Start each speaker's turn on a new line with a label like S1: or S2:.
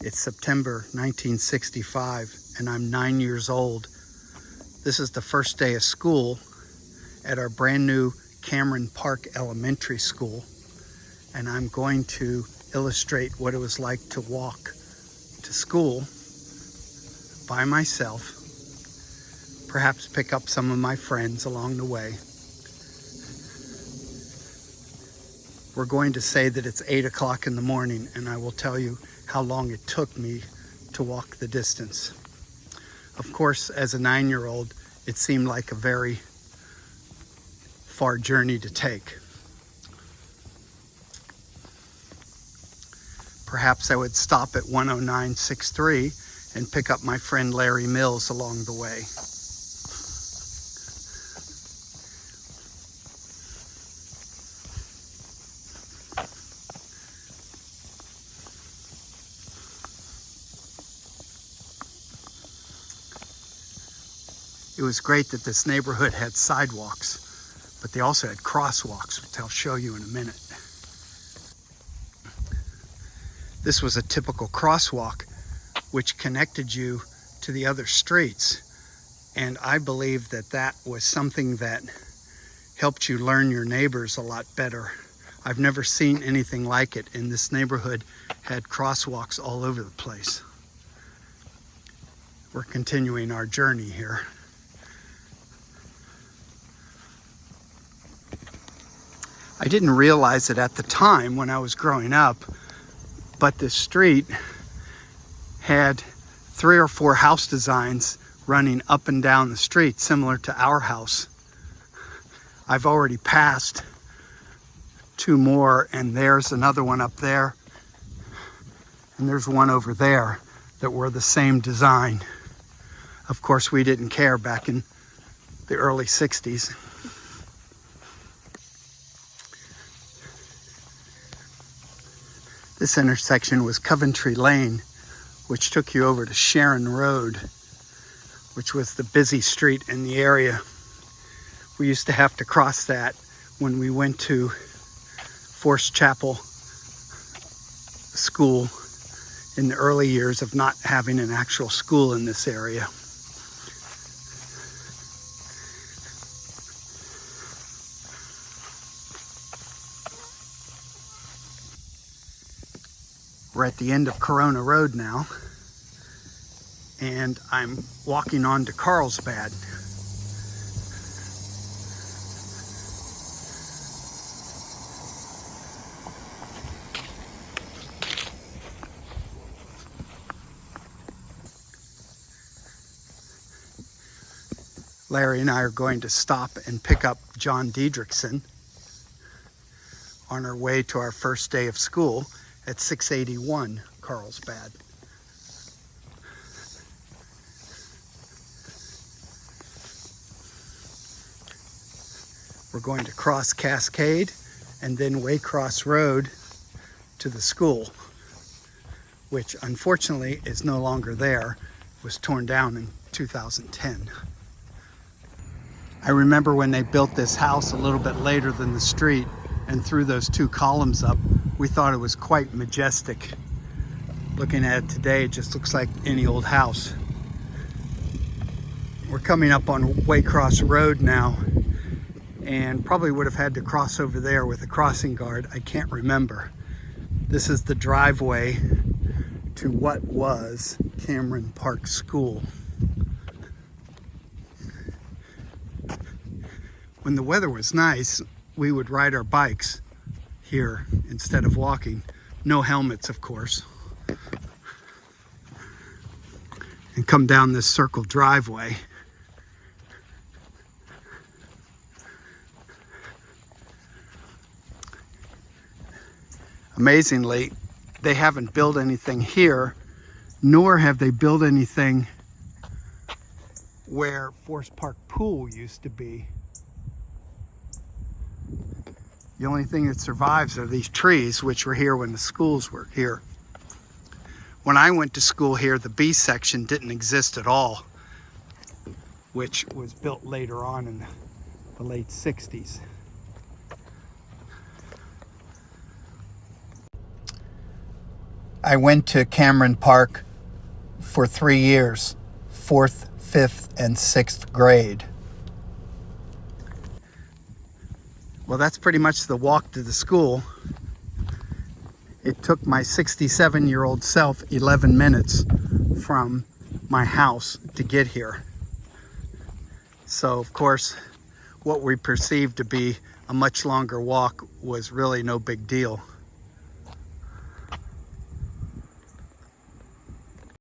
S1: It's September 1965 and I'm 9 years old. This is the first day of school at our brand new Cameron Park Elementary School, and I'm going to illustrate what it was like to walk to school by myself, perhaps pick up some of my friends along the way. We're going to say that it's 8 o'clock in the morning, and I will tell you how long it took me to walk the distance. Of course, as a 9-year-old, it seemed like a very far journey to take. Perhaps I would stop at 10963 and pick up my friend Larry Mills along the way. It was great that this neighborhood had sidewalks, but they also had crosswalks, which I'll show you in a minute. This was a typical crosswalk which connected you to the other streets, and I believe that that was something that helped you learn your neighbors a lot better. I've never seen anything like it, and this neighborhood had crosswalks all over the place. We're continuing our journey here. I didn't realize it at the time when I was growing up, but this street had 3 or 4 house designs running up and down the street, similar to our house. I've already passed 2 more, and there's another one up there, and there's one over there that were the same design. Of course, we didn't care back in the early 60s. This intersection was Coventry Lane, which took you over to Sharon Road, which was the busy street in the area. We used to have to cross that when we went to Forest Chapel School in the early years of not having an actual school in this area. We're at the end of Corona Road now, and I'm walking on to Carlsbad. Larry and I are going to stop and pick up John Diedrichson on our way to our first day of school at 681 Carlsbad. We're going to cross Cascade and then Waycross Road to the school, which unfortunately is no longer there. It was torn down in 2010. I remember when they built this house a little bit later than the street and threw those 2 columns up, we thought it was quite majestic. Looking at it today, it just looks like any old house. We're coming up on Waycross Road now, and probably would have had to cross over there with a crossing guard. I can't remember. This is the driveway to what was Cameron Park School. When the weather was nice, we would ride our bikes here instead of walking. No helmets, of course. And come down this circle driveway. Amazingly, they haven't built anything here, nor have they built anything where Forest Park Pool used to be. The only thing that survives are these trees, which were here when the schools were here. When I went to school here, the B section didn't exist at all, which was built later on in the late 60s. I went to Cameron Park for 3 years, 4th, 5th, and 6th grade. Well, that's pretty much the walk to the school. It took my 67-year-old self 11 minutes from my house to get here. So, of course, what we perceived to be a much longer walk was really no big deal.